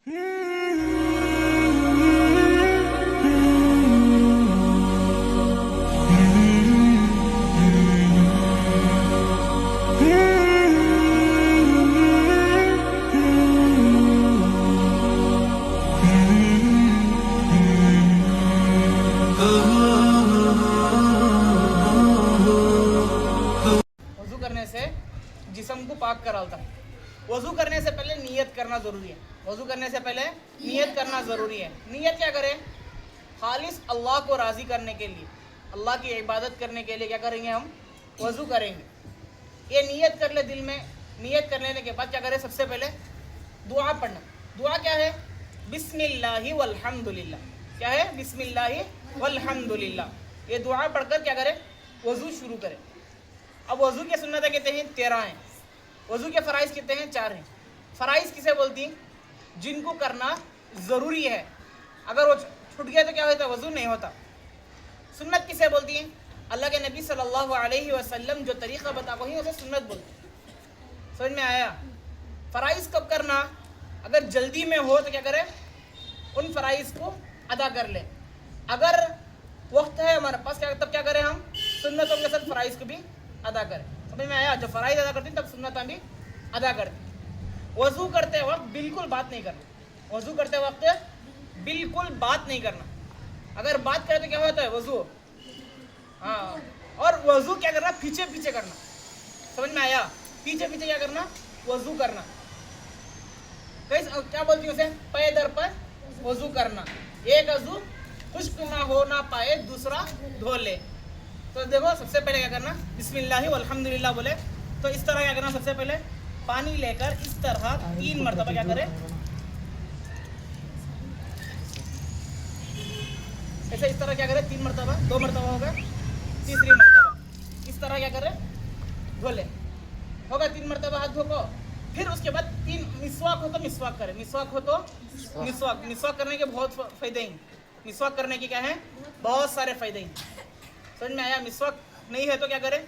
जिस्म को पाक कराता है। वजू करने से पहले नियत करना ज़रूरी है। वजू करने से पहले नियत करना ज़रूरी है। नियत क्या करें? खालिस अल्लाह को राज़ी करने के लिए, अल्लाह की इबादत करने के लिए क्या करेंगे? हम वजू करेंगे। ये नियत कर ले दिल में। नियत कर लेने के बाद क्या करें? सबसे पहले दुआ पढ़ना। दुआ क्या है? बिस्मिल्लाहि वल्हम्दुलिल्लाह। क्या है? बिस्मिल्लाहि वल्हम्दुलिल्लाह। ये दुआ पढ़कर क्या करें? वजू शुरू करें। अब वजू की सुन्नतें कहते हैं 13 हैं। वजू के फ़राइज़ कितने हैं? 4 हैं। फ़राइज़ किसे बोलती हैं? जिनको करना ज़रूरी है। अगर वो छूट गया तो क्या होता है? वजू नहीं होता। सुन्नत किसे बोलती हैं? अल्लाह के नबी सल्लल्लाहु अलैहि वसल्लम जो तरीक़ा बताते हैं उसे सुन्नत बोलते हैं। समझ में आया? फ़राइज़ कब करना? अगर जल्दी में हो तो क्या करें? उन फ़राइज़ को अदा कर लें। अगर वक्त है हमारे पास क्या तब क्या करें? हम सुन्नतों के साथ फ़राइज़ को भी अदा करें। समझ में आया? जब फ़राइज़ अदा करती तब सुन्नत भी अदा करती। वज़ू करते वक्त बिल्कुल बात नहीं करना। वज़ू करते वक्त बिल्कुल बात नहीं करना। अगर बात करें तो क्या होता है? वज़ू। हाँ, और वज़ू क्या करना? पीछे पीछे करना। समझ में आया? पीछे पीछे क्या करना? वज़ू करना। क्या बोलती है उसे? पे दर पर वज़ू करना। एक वज़ू खुश्क ना हो ना पाए दूसरा धो ले। तो देखो सबसे पहले क्या करना? बिस्मिल्लाहि वल्हम्दुलिल्लाह बोले तो इस तरह क्या करना? सबसे पहले पानी लेकर इस तरह 3 मरतबा क्या करें? ऐसे इस तरह क्या करें? 3 मरतबा, 2 मरतबा होगा, तीसरी मरतबा इस तरह क्या करें? धो ले। होगा 3 मरतबा हाथ धो को। फिर उसके बाद 3 मिसवाक हो तो मिसवाक करें। मिसवाक हो तो मिसवाक। मिसवाक करने के बहुत फ़ायदे हैं। मिसवाक करने के क्या हैं? बहुत सारे फ़ायदे हैं। समझ में आया? मिसवाक नहीं है तो क्या करें?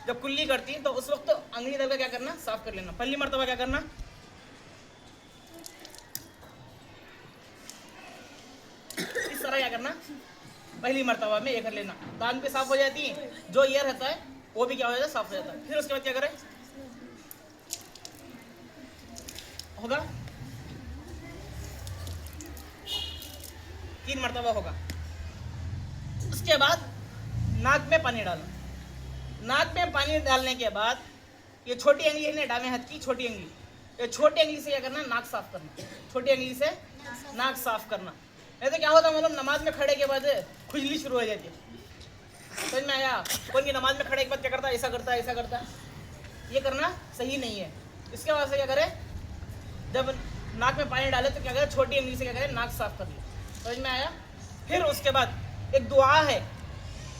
जब कुल्ली करती है तो उस वक्त अंगली दल का क्या करना? साफ कर लेना। पहली मरतबा क्या करना? इस तरह क्या करना? पहली मरतबा में ये कर लेना। दांत भी साफ हो जाती है, जो ये रहता है वो भी क्या हो जाता है? साफ हो जाता है। फिर उसके बाद क्या करें? होगा 3 मरतबा होगा। उसके बाद नाक में पानी डालना। नाक में पानी डालने के बाद ये छोटी अंगली है ना, डामे हाथ की छोटी अंगली, ये छोटी अंगली से क्या करना? नाक साफ करना। छोटी अंगली से नाक साफ करना। नहीं तो क्या होता है? मतलब नमाज में खड़े के बाद खुजली शुरू हो जाती है। समझ में आया? कौन की नमाज में खड़े के बाद क्या करता है? ऐसा करता है, ऐसा करता है। ये करना सही नहीं है। इसके बाद से क्या करें? जब नाक में पानी डाले तो क्या करें? छोटी अंगली से क्या करें? नाक साफ कर ले। समझ में आया? फिर उसके बाद एक दुआ है।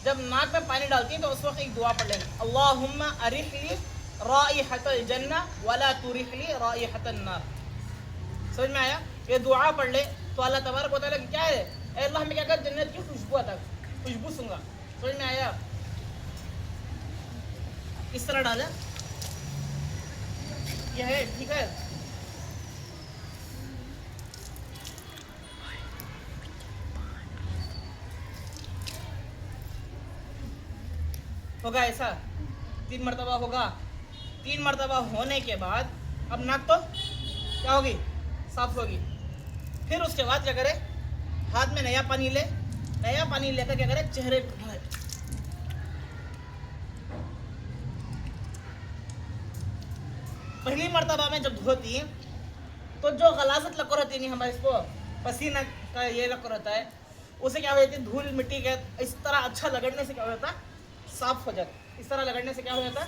जब नाक में पानी डालती है तो उस वक्त एक दुआ पढ़ लेना। अल्लाहुम्मा अरिहली राइहतल जन्ना वला तुरिहली राइहतन नार। समझ में आया? ये दुआ पढ़ ले तो अल्लाह तबारक व तआला क्या है? ए अल्लाह हमें क्या कर? जन्नत की खुशबू अता, खुशबू सूंगा। समझ में आया? इस तरह डाला। यह है, ठीक है? होगा ऐसा 3 मरतबा होगा। 3 मरतबा होने के बाद अब नाक तो क्या होगी? साफ होगी। फिर उसके बाद क्या करें? हाथ में नया पानी ले। नया पानी लेकर क्या करें? चेहरे पे धोए। पहली मरतबा में जब धोती है तो जो गलाजत लग रहती है नहीं हमारे इसको पसीना का ये लग रहता है, उसे क्या हो जाती है? धूल मिट्टी के इस तरह अच्छा लगने से क्या हो जाता है? साफ हो जाता है। इस तरह लगने से क्या हो जाता है?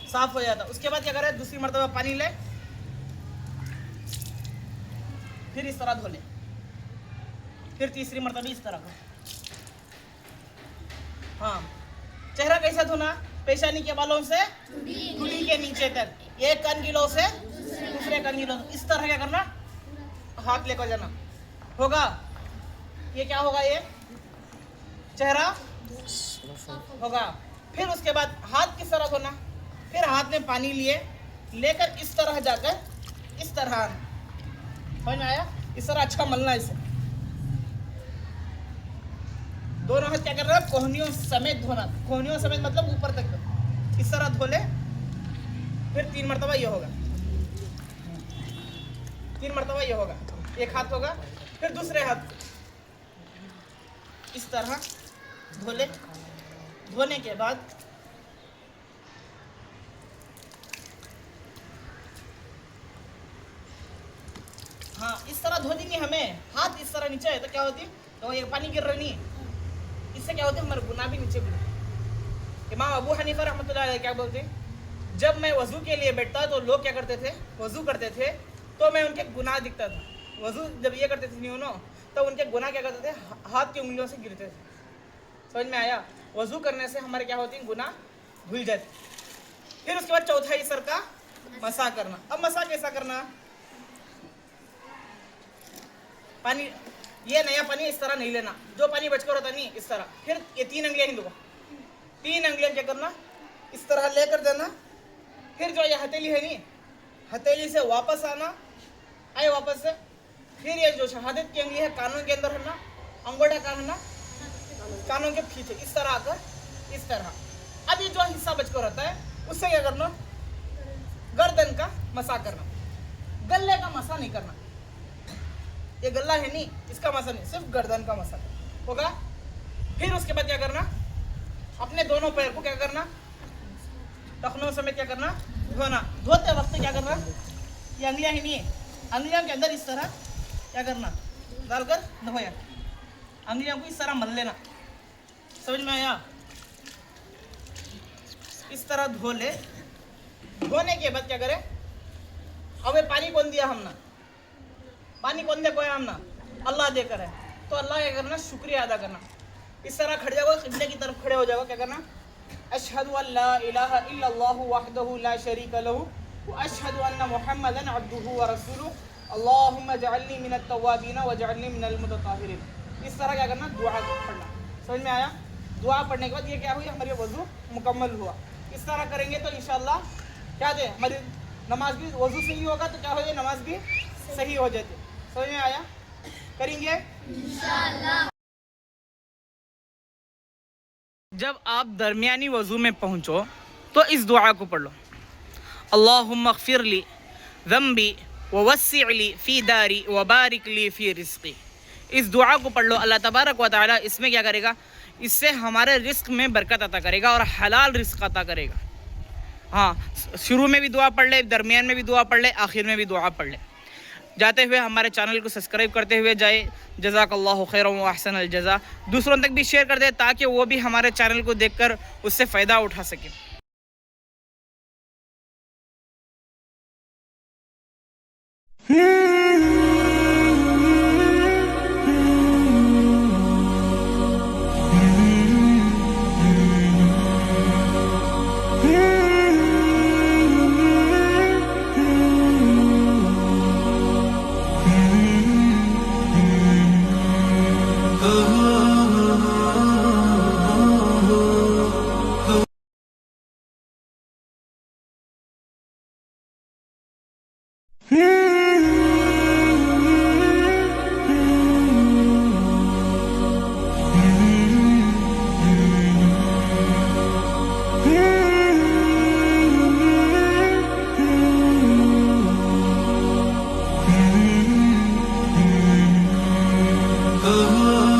साफ हो जाता है। उसके बाद क्या करें? दूसरी मरतबा पानी ले, फिर इस तरह धो ले। फिर तीसरी मरतबा इस तरह। हाँ, चेहरा कैसा धोना? पेशानी के बालों से ठुडी के नीचे तक, एक कंगीलों से दूसरे कंगीलों, इस तरह क्या करना? हाथ लेकर जाना। होगा ये क्या होगा? ये चेहरा होगा। फिर उसके बाद हाथ किस तरह धोना? फिर हाथ में पानी लिए लेकर इस तरह जाकर इस तरह। समझ में आया? इस तरह अच्छा मलना है इसे। दोनों हाथ क्या कर रहे हैं, कोहनियों समेत धोना। कोहनियों समेत मतलब ऊपर तक इस तरह धो ले। फिर 3 मरतबा ये होगा, 3 मरतबा ये होगा। एक हाथ होगा, फिर दूसरे हाथ इस तरह धो ले। धोने के बाद हाँ इस तरह धो देंगे हमें। हाथ इस तरह नीचे है तो क्या होती, तो ये पानी गिर रही नहीं, इससे क्या होता है हमारे गुनाह भी नीचे गिरते। इमाम अबू हनीफा रहमतुल्लाह अलैह क्या बोलते हैं, जब मैं वज़ू के लिए बैठता तो लोग क्या करते थे, वज़ू करते थे तो मैं उनके गुनाह दिखता था। वज़ू जब ये करते थे न्यूनो तो उनके गुनाह क्या करते थे, हाथ की उंगलियों से गिरते थे। समझ में आया। वज़ू करने से हमारे क्या होती है, गुनाह धुल जाते। फिर उसके बाद चौथा ही सर का मसा करना। अब मसा कैसा करना, पानी ये नया पानी इस तरह नहीं लेना, जो पानी बचकर होता नहीं इस तरह। फिर ये 3 अंगलियां हिंदू, 3 अंगलियां क्या करना, इस तरह लेकर देना। फिर जो ये हथेली है नहीं, हथेली से वापस आना, आए वापस से। फिर ये जो शहादत की अंगली है कानों के अंदर है ना, अंगूठा कान है ना, कानों के पीछे इस तरह आकर इस तरह। अब ये जो हिस्सा बचकर रहता है उससे क्या करना, गर्दन का मसा करना। गले का मसा नहीं करना, ये गला है नहीं इसका मसा नहीं, सिर्फ गर्दन का मसा होगा। फिर उसके बाद क्या करना, अपने दोनों पैर को क्या करना, टखनों समेत क्या करना, धोना। धोते वक्त क्या करना, ये अंगलियां ही नहीं, अंगलियों के अंदर इस तरह क्या करना, डालकर धोया। अंगलियों को इस तरह मल लेना। समझ में आया। इस तरह धो ले। धोने के बाद क्या करें, अब पानी कौन दिया हमने, पानी कौन दे कोई हमने, अल्लाह देकर है। तो अल्लाह क्या करना, शुक्रिया अदा करना। इस तरह खड़े जाओ, क़िबले की तरफ खड़े हो जाओ। क्या करना, अशहदु अल्ला इलाहा इल्लल्लाहु वहदहु ला शरीका लहु व अशहदु अन्ना मुहम्मदन अब्दुहु व रसूलुहु अल्लाहुम्मा जअलनी मिनत तव्वाबीन व जअलनी मिनल मुतताहिरीन। इस तरह क्या करना, दुआ पढ़ना। समझ में आया। दुआ पढ़ने के बाद ये क्या हुई, हमारी वज़ू मुकम्मल हुआ। इस तरह करेंगे तो इंशाअल्लाह क्या दे, हमारी नमाज भी, वज़ू सही होगा तो क्या हो जाए, नमाज भी सही हो जाती। समझ में आया। करेंगे इंशाअल्लाह। जब आप दरमियानी वज़ू में पहुँचो तो इस दुआ को पढ़ लो, अल्लाहुम्मा ग़फ़िर ली ज़म्बी व वस्सिअ ली फ़ी दारी व बारिक ली फ़ी रिज़्क़ी। इस दुआ को पढ़ लो। अल्लाह तबारक व तआला इसमें क्या करेगा, इससे हमारे रिस्क में बरकत अता करेगा और हलाल रिस्क अता करेगा। हाँ, शुरू में भी दुआ पढ़ ले, दरमियान में भी दुआ पढ़ ले, आखिर में भी दुआ पढ़ ले। जाते हुए हमारे चैनल को सब्सक्राइब करते हुए जाए। जज़ाकल्लाहु खैरन व अहसनल जज़ा। दूसरों तक भी शेयर कर दे ताकि वो भी हमारे चैनल को देखकर उससे फ़ायदा उठा सके। Oh